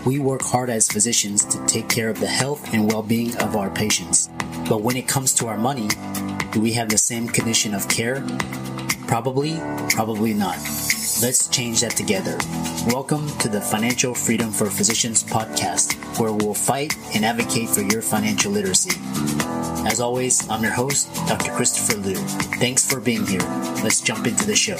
We work hard as physicians to take care of the health and well-being of our patients. But when it comes to our money, do we have the same condition of care? Probably not. Let's change that together. Welcome to the Financial Freedom for Physicians podcast, where we'll fight and advocate for your financial literacy. As always, I'm your host, Dr. Christopher Liu. Thanks for being here. Let's jump into the show.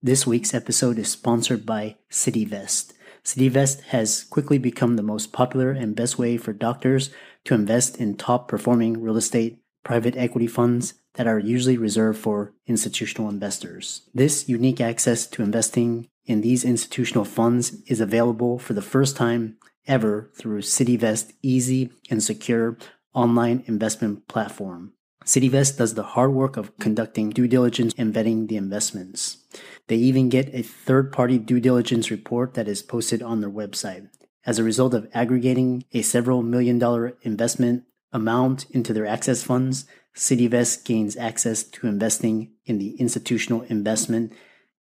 This week's episode is sponsored by CityVest. CityVest has quickly become the most popular and best way for doctors to invest in top-performing real estate private equity funds that are usually reserved for institutional investors. This unique access to investing in these institutional funds is available for the first time ever through CityVest's easy and secure online investment platform. CityVest does the hard work of conducting due diligence and vetting the investments. They even get a third-party due diligence report that is posted on their website. As a result of aggregating a several $million investment amount into their access funds, CityVest gains access to investing in the institutional investment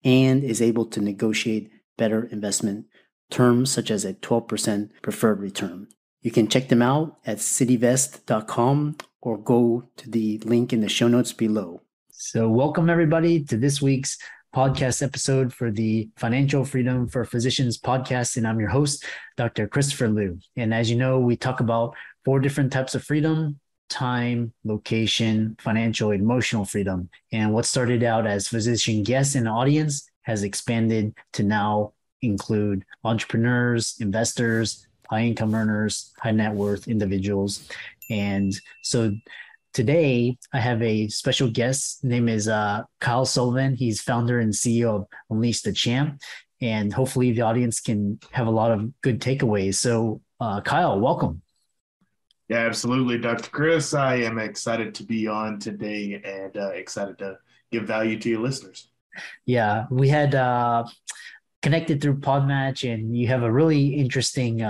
and is able to negotiate better investment terms such as a 12% preferred return. You can check them out at cityvest.com or go to the link in the show notes below. So welcome everybody to this week's podcast episode for the Financial Freedom for Physicians podcast. And I'm your host, Dr. Christopher Liu. And as you know, we talk about 4 different types of freedom: time, location, financial, and emotional freedom. And what started out as physician guests and audience has expanded to now include entrepreneurs, investors, high income earners, high net worth individuals. And so today I have a special guest. His name is Kyle Sullivan. He's founder and CEO of Unleash the Champ. And hopefully the audience can have a lot of good takeaways. So Kyle, welcome. Yeah, absolutely, Dr. Chris. I am excited to be on today and excited to give value to your listeners. Yeah, we had connected through Podmatch, and you have a really interesting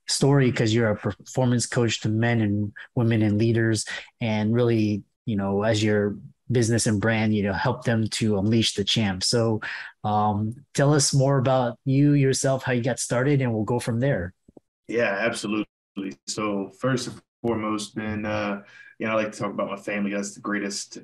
story because you're a performance coach to men and women and leaders, and really, as your business and brand, help them to unleash the champ. So tell us more about you, yourself, how you got started, and we'll go from there. Yeah, absolutely. So first and foremost, I like to talk about my family. That's the greatest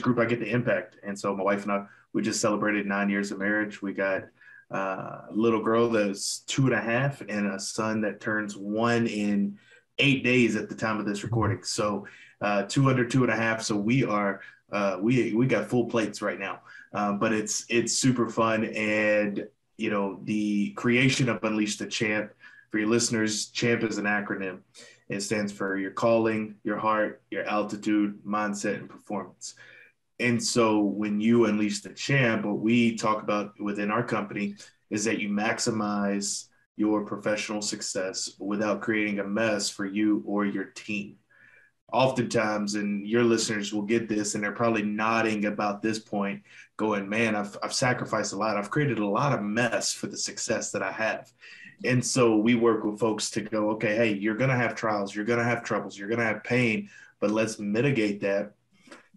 group I get to impact. And so my wife and I, we just celebrated 9 years of marriage. We got a little girl that's 2.5 and a son that turns 1 in 8 days at the time of this recording. So 2 under 2.5. So we are we got full plates right now. But it's super fun. And the creation of Unleash the Champ. For your listeners, CHAMP is an acronym. It stands for your calling, your heart, your altitude, mindset, and performance. And so when you unleash the champ, what we talk about within our company is that you maximize your professional success without creating a mess for you or your team. Oftentimes, and your listeners will get this, and they're probably nodding about this point, going, man, I've sacrificed a lot. I've created a lot of mess for the success that I have. And so we work with folks to go, okay, hey, you're going to have trials, you're going to have troubles, you're going to have pain, but let's mitigate that.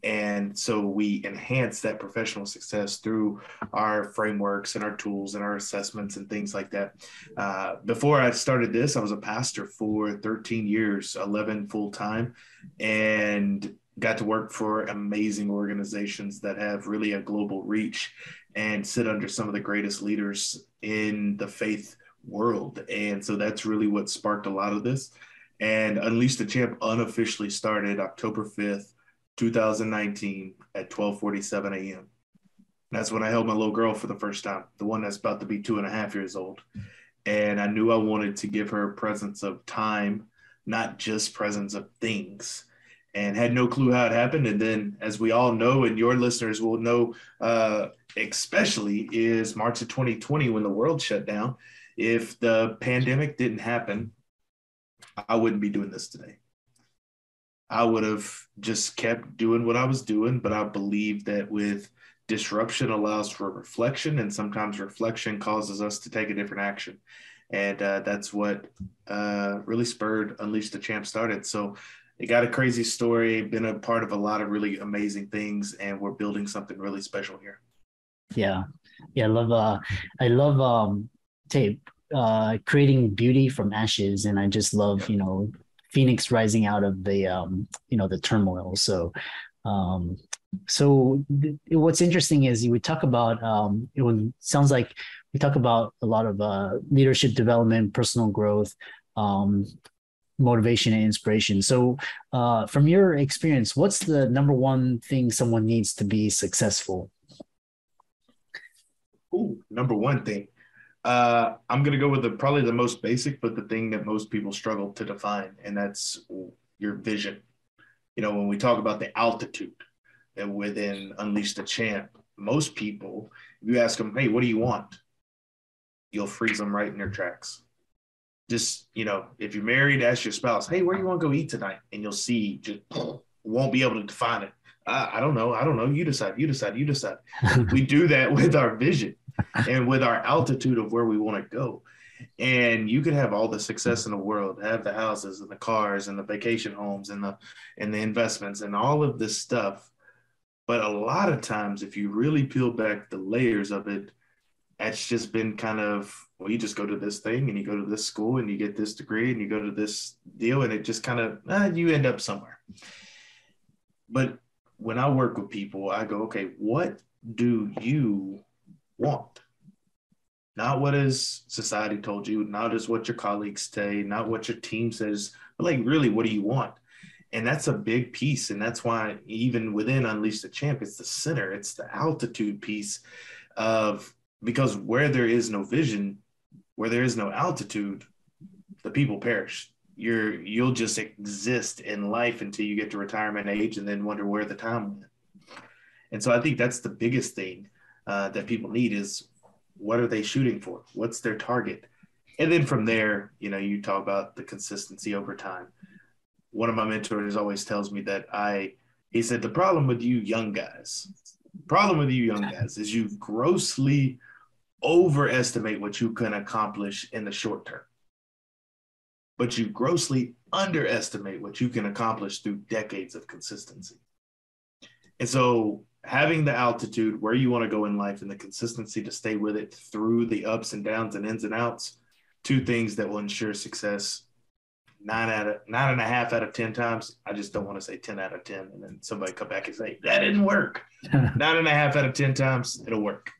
And so we enhance that professional success through our frameworks and our tools and our assessments and things like that. Before I started this, I was a pastor for 13 years, 11 full-time, and got to work for amazing organizations that have really a global reach and sit under some of the greatest leaders in the faith world. And so that's really what sparked a lot of this. And Unleash the Champ unofficially started October 5th, 2019 at 12:47 a.m. That's when I held my little girl for the first time, the one that's about to be 2.5 years old. And I knew I wanted to give her a presence of time, not just presence of things, and had no clue how it happened. And then, as we all know, and your listeners will know, especially, is March of 2020 when the world shut down. If the pandemic didn't happen, I wouldn't be doing this today. I would have just kept doing what I was doing, but I believe that with disruption allows for reflection, and sometimes reflection causes us to take a different action. And that's what really spurred Unleash the Champ started. So it got a crazy story, been a part of a lot of really amazing things, and we're building something really special here. Yeah. Yeah, I love tape creating beauty from ashes, and I just love, Phoenix rising out of the turmoil. Um what's interesting is you would talk about sounds like we talk about a lot of leadership development, personal growth, um motivation and inspiration. So from your experience, what's the number one thing someone needs to be successful? Ooh, number one thing. I'm going to go with probably the most basic, but the thing that most people struggle to define, and that's your vision. When we talk about the altitude and within Unleash the Champ, most people, if you ask them, hey, what do you want? You'll freeze them right in their tracks. Just, if you're married, ask your spouse, hey, where do you want to go eat tonight? And you'll see, just won't be able to define it. I don't know. I don't know. You decide. You decide. You decide. We do that with our vision and with our altitude of where we want to go. And you could have all the success in the world, have the houses and the cars and the vacation homes and the investments and all of this stuff. But a lot of times, if you really peel back the layers of it, it's just been kind of, well, you just go to this thing and you go to this school and you get this degree and you go to this deal, and it just kind of, you end up somewhere. But when I work with people, I go, okay, what do you want? Not what has society told you, not as what your colleagues say, not what your team says, but like really, what do you want? And that's a big piece. And that's why even within Unleash the Champ, it's the center, it's the altitude piece of, because where there is no vision, where there is no altitude, the people perish. You'll just exist in life until you get to retirement age and then wonder where the time went. And so I think that's the biggest thing that people need is, what are they shooting for? What's their target? And then from there, you talk about the consistency over time. One of my mentors always tells me that he said, the problem with you young guys is you grossly overestimate what you can accomplish in the short term, but you grossly underestimate what you can accomplish through decades of consistency. And so having the altitude where you want to go in life and the consistency to stay with it through the ups and downs and ins and outs, two things that will ensure success 9.5 out of 10 times. I just don't want to say 10 out of 10. And then somebody come back and say, that didn't work. 9.5 out of 10 times, it'll work.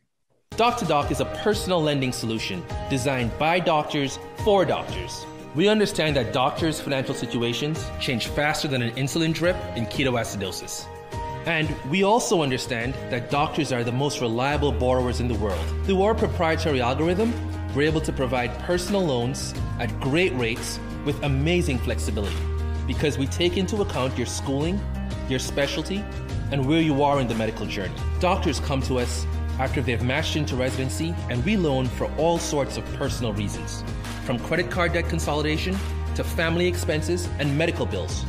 Doc to Doc is a personal lending solution designed by doctors for doctors. We understand that doctors' financial situations change faster than an insulin drip in ketoacidosis. And we also understand that doctors are the most reliable borrowers in the world. Through our proprietary algorithm, we're able to provide personal loans at great rates with amazing flexibility because we take into account your schooling, your specialty, and where you are in the medical journey. Doctors come to us after they've matched into residency, and we loan for all sorts of personal reasons, from credit card debt consolidation to family expenses and medical bills.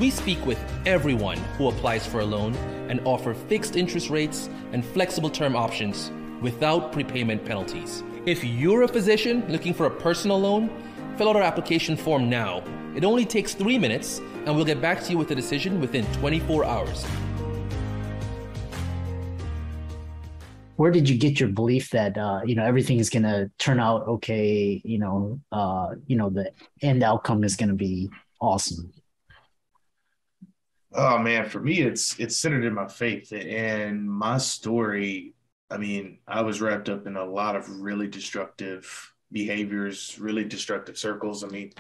We speak with everyone who applies for a loan and offer fixed interest rates and flexible term options without prepayment penalties. If you're a physician looking for a personal loan, fill out our application form now. It only takes 3 minutes, and we'll get back to you with a decision within 24 hours. Where did you get your belief that everything is going to turn out okay? The end outcome is going to be awesome. Oh man, for me, it's centered in my faith and my story. I mean, I was wrapped up in a lot of really destructive behaviors, really destructive circles. I mean,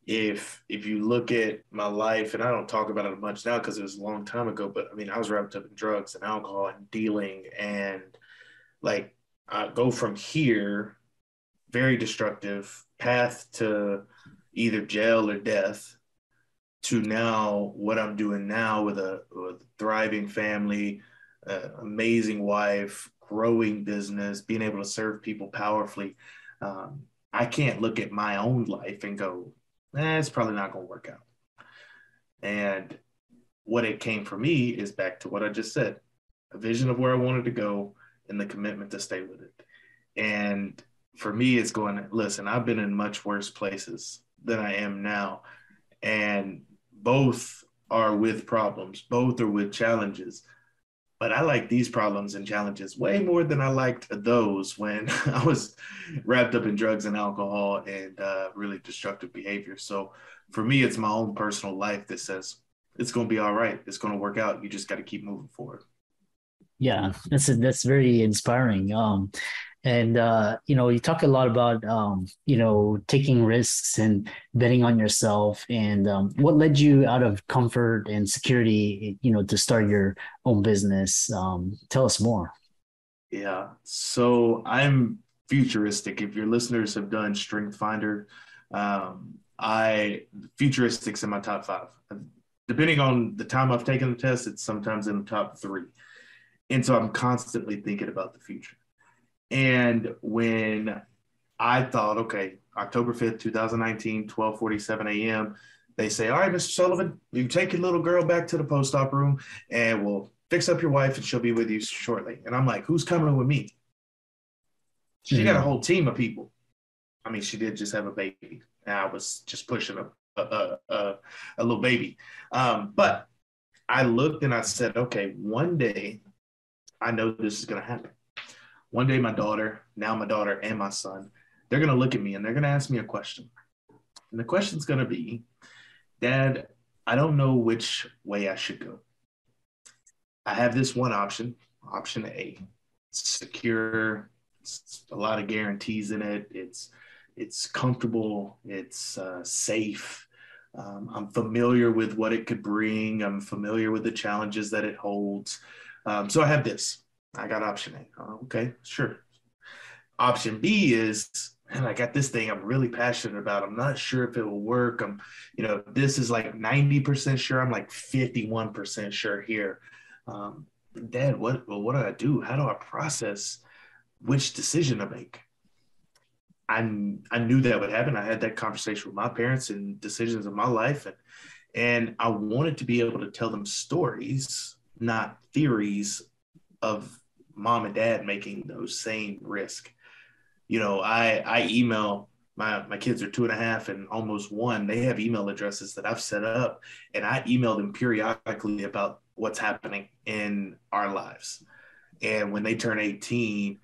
if you look at my life, and I don't talk about it much now because it was a long time ago, but I mean, I was wrapped up in drugs and alcohol and dealing, and like I go from here, very destructive path to either jail or death, to now what I'm doing now with a thriving family, amazing wife, growing business, being able to serve people powerfully. I can't look at my own life and go, it's probably not going to work out. And what it came for me is back to what I just said, a vision of where I wanted to go and the commitment to stay with it. And for me, it's going, listen, I've been in much worse places than I am now. And Both are with problems. Both are with challenges. But I like these problems and challenges way more than I liked those when I was wrapped up in drugs and alcohol and really destructive behavior. So for me, it's my own personal life that says it's going to be all right. It's going to work out. You just got to keep moving forward. Yeah, that's very inspiring. And you talk a lot about taking risks and betting on yourself. And what led you out of comfort and security, to start your own business? Tell us more. Yeah. So I'm futuristic. If your listeners have done Strength Finder, I futuristics in my top 5. Depending on the time I've taken the test, it's sometimes in the top 3. And so I'm constantly thinking about the future. And when I thought, okay, October 5th, 2019, 12:47 a.m., they say, all right, Mr. Sullivan, you take your little girl back to the post-op room and we'll fix up your wife and she'll be with you shortly. And I'm like, who's coming with me? She got a whole team of people. I mean, she did just have a baby. And I was just pushing a little baby. But I looked and I said, okay, one day I know this is going to happen. One day my daughter and my son, they're going to look at me and they're going to ask me a question. And the question's going to be, Dad, I don't know which way I should go. I have this one option A. It's secure. It's a lot of guarantees in it. It's comfortable. It's safe. I'm familiar with what it could bring. I'm familiar with the challenges that it holds. So I have this. I got option A. Okay, sure. Option B is, man, I got this thing I'm really passionate about. I'm not sure if it will work. This is like 90% sure. I'm like 51% sure here. Dad, what do I do? How do I process which decision to make? I knew that would happen. I had that conversation with my parents and decisions of my life. And I wanted to be able to tell them stories, not theories of mom and dad making those same risk. I email my kids are 2.5 and almost 1. They have email addresses that I've set up, and I email them periodically about what's happening in our lives. And when they turn 18,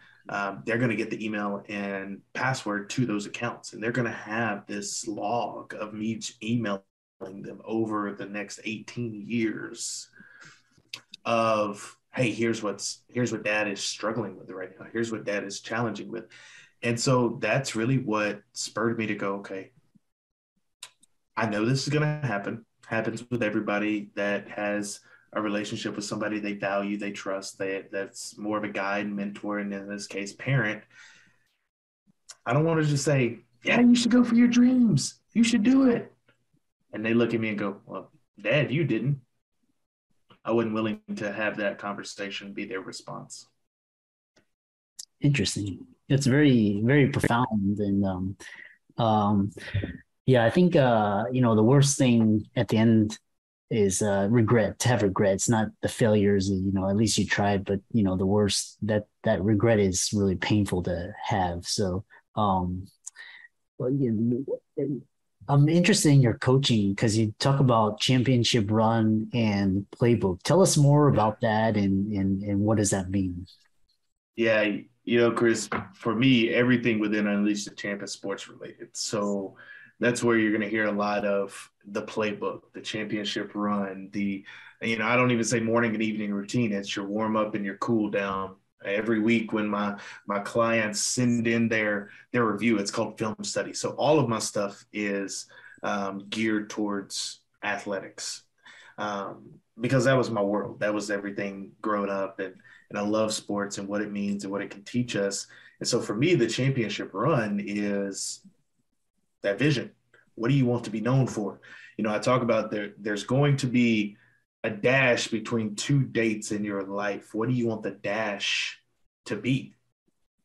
they're going to get the email and password to those accounts, and they're going to have this log of me emailing them over the next 18 years of, hey, here's what dad is struggling with right now. Here's what dad is challenging with. And so that's really what spurred me to go, okay, I know this is going to happen. Happens with everybody that has a relationship with somebody they value, they trust, that's more of a guide, mentor, and in this case, parent. I don't want to just say, yeah, you should go for your dreams. You should do it. And they look at me and go, well, Dad, you didn't. I wasn't willing to have that conversation be their response. Interesting. It's very, very profound. And I think the worst thing at the end is regret. To have regret. It's not the failures, at least you tried, but the worst, that regret is really painful to have. So I'm interested in your coaching because you talk about championship run and playbook. Tell us more about that and what does that mean? Yeah, Chris, for me, everything within Unleash the Champ is sports related. So that's where you're going to hear a lot of the playbook, the championship run, I don't even say morning and evening routine. It's your warm up and your cool down. Every week when my clients send in their review, it's called film study. So all of my stuff is geared towards athletics because that was my world. That was everything growing up. And I love sports and what it means and what it can teach us. And so for me, the championship run is that vision. What do you want to be known for? I talk about there's going to be a dash between 2 dates in your life. What do you want the dash to be?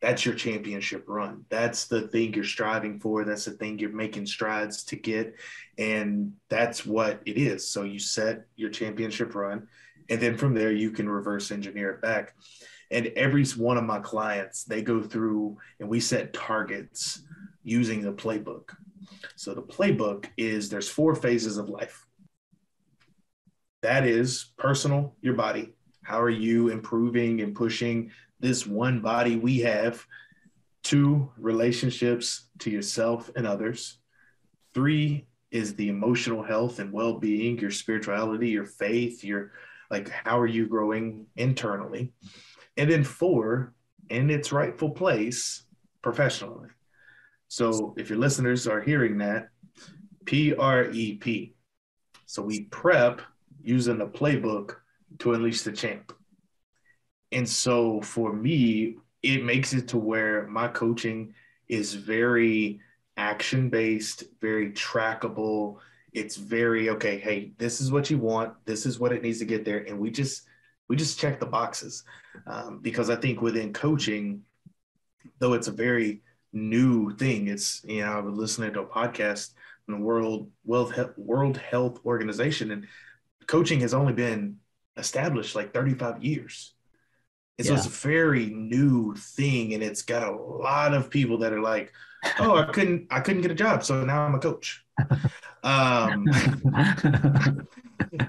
That's your championship run. That's the thing you're striving for. That's the thing you're making strides to get. And that's what it is. So you set your championship run, and then from there you can reverse engineer it back. And every one of my clients, they go through and we set targets using the playbook. So the playbook is there's 4 phases of life. That is personal, your body. How are you improving and pushing this one body we have? 2, relationships to yourself and others. 3 is the emotional health and well-being, your spirituality, your faith, your like how are you growing internally? And then 4, in its rightful place, professionally. So if your listeners are hearing that, PREP. So we prep using the playbook to unleash the champ. And so for me, it makes it to where my coaching is very action based, very trackable. It's very, okay, hey, this is what you want. This is what it needs to get there. And we just check the boxes. Because I think within coaching, though it's a very new thing, it's, I was listening to a podcast from the World Health Organization, and coaching has only been established like 35 years. And so it's a very new thing, and it's got a lot of people that are like, oh, I couldn't get a job, so now I'm a coach.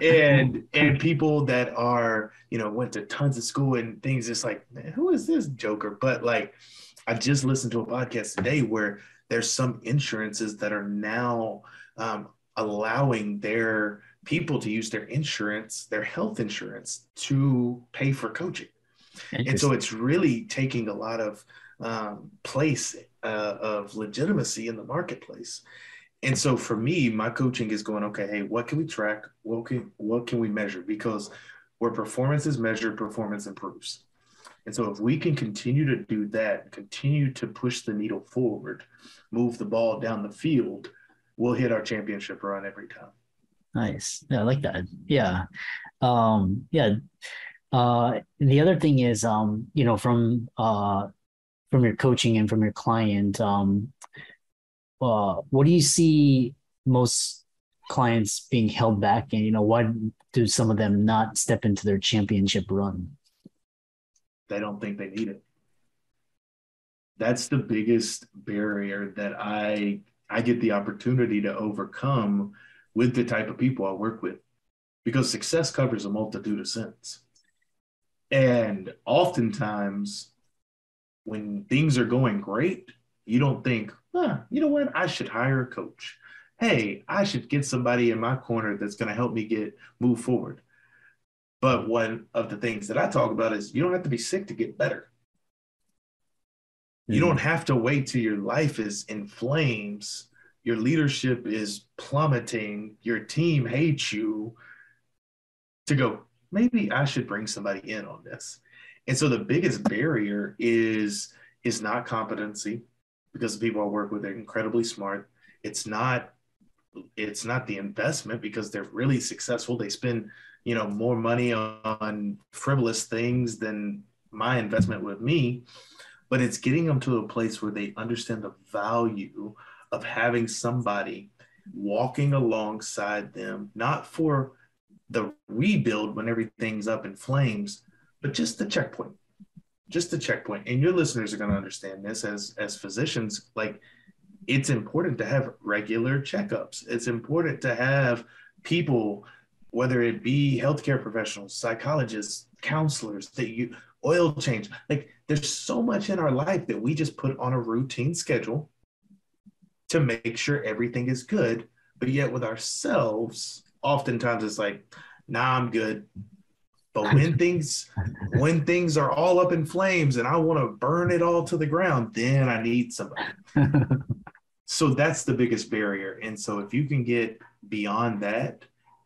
And people that are, went to tons of school and things, just like, man, who is this joker? But like, I just listened to a podcast today where there's some insurances that are now allowing their people to use their insurance, their health insurance, to pay for coaching. And so it's really taking a lot of place of legitimacy in the marketplace. And so for me, my coaching is going, okay, hey, what can we track? What can we measure? Because where performance is measured, performance improves. And so if we can continue to do that, continue to push the needle forward, move the ball down the field, we'll hit our championship run every time. Nice. Yeah, I like that. Yeah. Yeah. The other thing is, from your coaching and from your client, what do you see most clients being held back, and why do some of them not step into their championship run? They don't think they need it. That's the biggest barrier that I get the opportunity to overcome with the type of people I work with, because success covers a multitude of sins. And oftentimes when things are going great, you don't think, you know what, I should hire a coach. Hey, I should get somebody in my corner that's going to help me move forward. But one of the things that I talk about is you don't have to be sick to get better. You don't have to wait till your life is in flames, your leadership is plummeting, your team hates you, to go, maybe I should bring somebody in on this. And so the biggest barrier is not competency, because the people I work with are incredibly smart. It's not the investment, because they're really successful. They spend, more money on frivolous things than my investment with me. But it's getting them to a place where they understand the value of having somebody walking alongside them, not for the rebuild when everything's up in flames, but just the checkpoint. And your listeners are going to understand this as physicians. Like, it's important to have regular checkups. It's important to have people, whether it be healthcare professionals, psychologists, counselors, oil change. Like, there's so much in our life that we just put on a routine schedule to make sure everything is good. But yet with ourselves, oftentimes it's like, nah, I'm good. But when things are all up in flames and I want to burn it all to the ground, then I need somebody. So that's the biggest barrier. And so if you can get beyond that,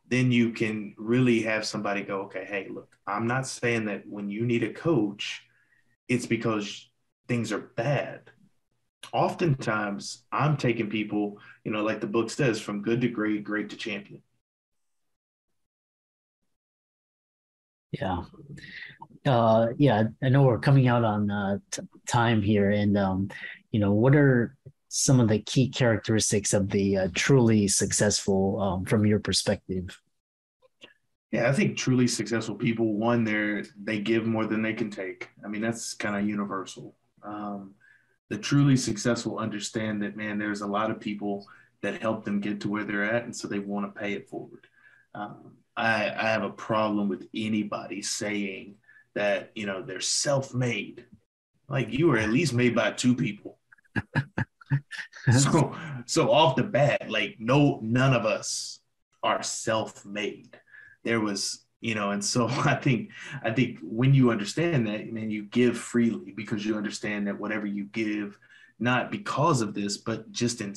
then you can really have somebody go, okay, hey, look, I'm not saying that when you need a coach, it's because things are bad. Oftentimes I'm taking people, like the book says, from good to great, great to champion. Yeah. I know we're coming out on time here, and what are some of the key characteristics of the truly successful from your perspective? Yeah, I think truly successful people, one, they give more than they can take. I mean, that's kind of universal. The truly successful understand that, man, there's a lot of people that help them get to where they're at, and so they want to pay it forward. I have a problem with anybody saying that, they're self-made. Like, you were at least made by two people. So off the bat, like, none of us are self-made. There was, and so I think when you understand that, and then you give freely because you understand that whatever you give, not because of this, but just in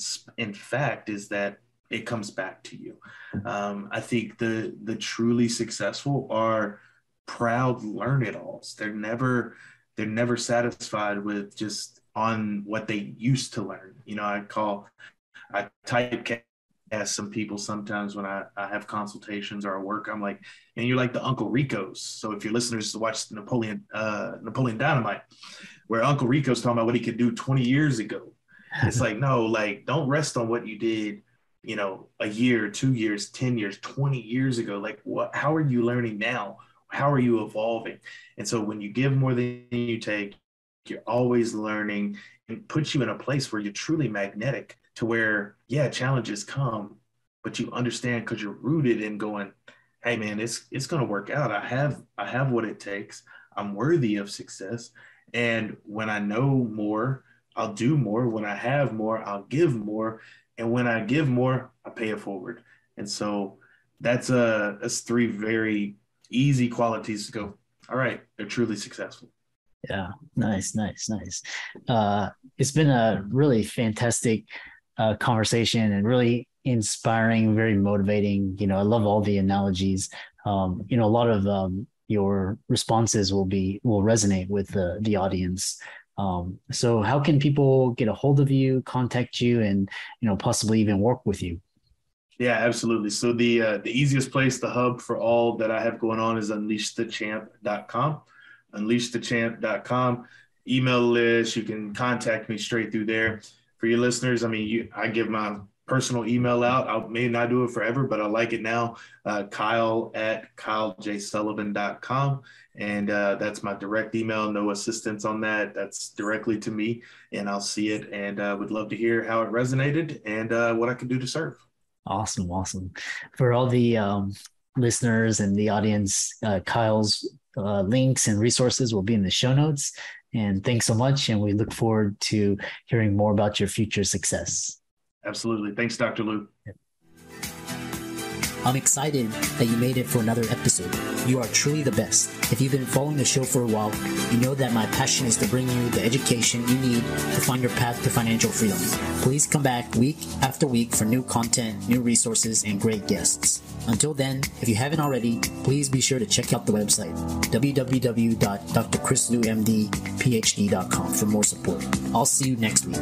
fact, is that it comes back to you. I think the truly successful are proud learn-it-alls. They're never satisfied with just on what they used to learn. I typecast some people sometimes when I have consultations or I work. I'm like, and you're like the Uncle Ricos. So if your listeners watch Napoleon Dynamite, where Uncle Rico's talking about what he could do 20 years ago, it's like, no, like, don't rest on what you did, a year, 2 years, 10 years, 20 years ago. Like, how are you learning now? How are you evolving? And so when you give more than you take, you're always learning, and puts you in a place where you're truly magnetic to where, yeah, challenges come, but you understand because you're rooted in going, hey man, it's going to work out. I have what it takes. I'm worthy of success. And when I know more, I'll do more. When I have more, I'll give more. And when I give more, I pay it forward. And so that's three very easy qualities to go, all right, they're truly successful. Yeah. Nice. It's been a really fantastic conversation and really inspiring, very motivating. I love all the analogies. A lot of your responses will resonate with the audience. So how can people get a hold of you, contact you, and, possibly even work with you? Yeah, absolutely. So the easiest place, the hub for all that I have going on is unleashthechamp.com. Unleashthechamp.com. Email list. You can contact me straight through there. For your listeners, I give my personal email out. I may not do it forever, but I like it now. Kyle@KyleJSullivan.com. And that's my direct email. No assistance on that. That's directly to me, and I'll see it. And would love to hear how it resonated and what I can do to serve. Awesome. For all the listeners and the audience, Kyle's links and resources will be in the show notes. And thanks so much. And we look forward to hearing more about your future success. Absolutely. Thanks, Dr. Lou. I'm excited that you made it for another episode. You are truly the best. If you've been following the show for a while, you know that my passion is to bring you the education you need to find your path to financial freedom. Please come back week after week for new content, new resources, and great guests. Until then, if you haven't already, please be sure to check out the website, www.drchrisloumdphd.com for more support. I'll see you next week.